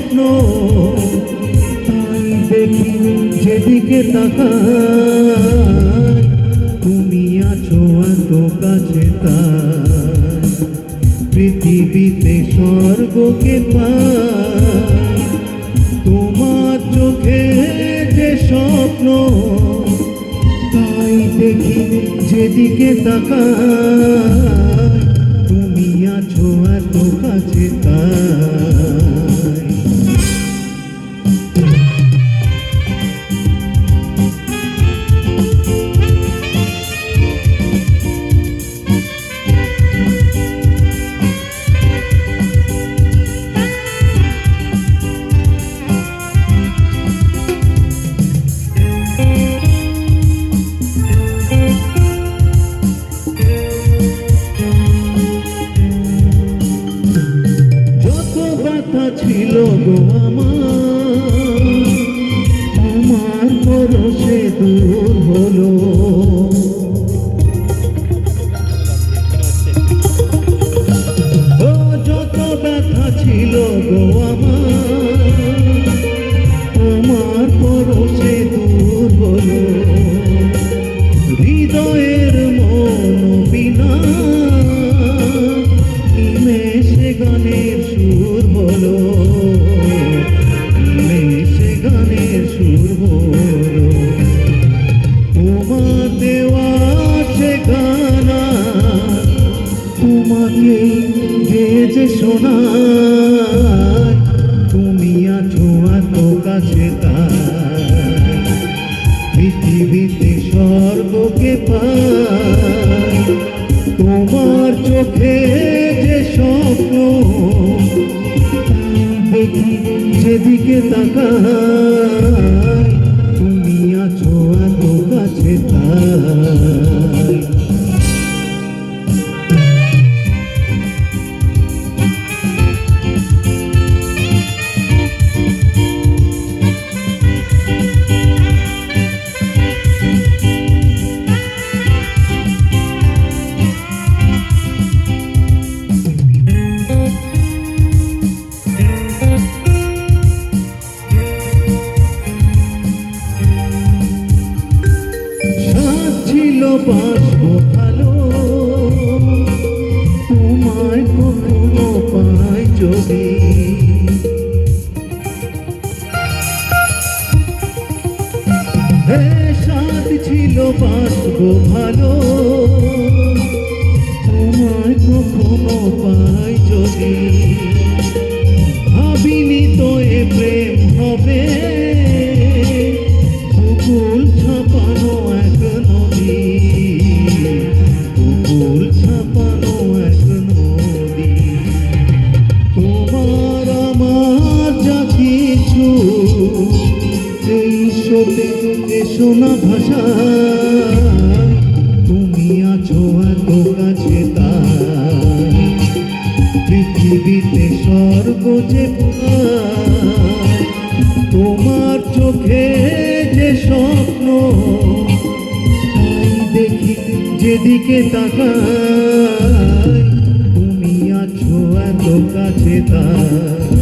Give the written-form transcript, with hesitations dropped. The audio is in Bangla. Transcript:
স্বপ্ন তাই দেখি যেদিকে তাকাই তুমি আছো এত কাছে তাই পৃথিবীতে স্বর্গকে পাই তোমার চোখে যে স্বপ্ন তাই দেখি যেদিকে তাকাই তুমি আছো এত কাছে তাই ছিল গো আমার পরশে দূর হলো ও যত ব্যথা ছিল গো আমার পরশে দূর হলো হৃদয়ের মন বিনা নিমেষে গানের সুর হলো নিমেষে গানের সুর হলো তোমার দেওয়া সে গানা তোমাকে গেয়েছে শোনায় তুমি আছো এত কাছে তাই পৃথিবীতে স্বর্গকে পাই তোমার চোখে যে স্বপ্ন দেখি যেদিকে তাকাই তুমি আছো এত কাছে তাই বাসবো ভালো তোমায় কখনো পাই যদি সাথ ছিল বাসবো ভালো তোমায় কখনো পাই যদি ভাবিনি তো এ প্রেম হবে বুকুল ছাপানো এক নদী বুকুল ছাপানো এক নদী তোমার আমার যা কিছু এই স্রোতে এসো না ভাষায় তুমি আছো এত কাছে তাই পৃথিবীতে স্বর্গ যে পাই তোমার চোখে যে স্বপ্ন তাই দেখি যেদিকে তাকাই তুমি আছো এত কাছে তাই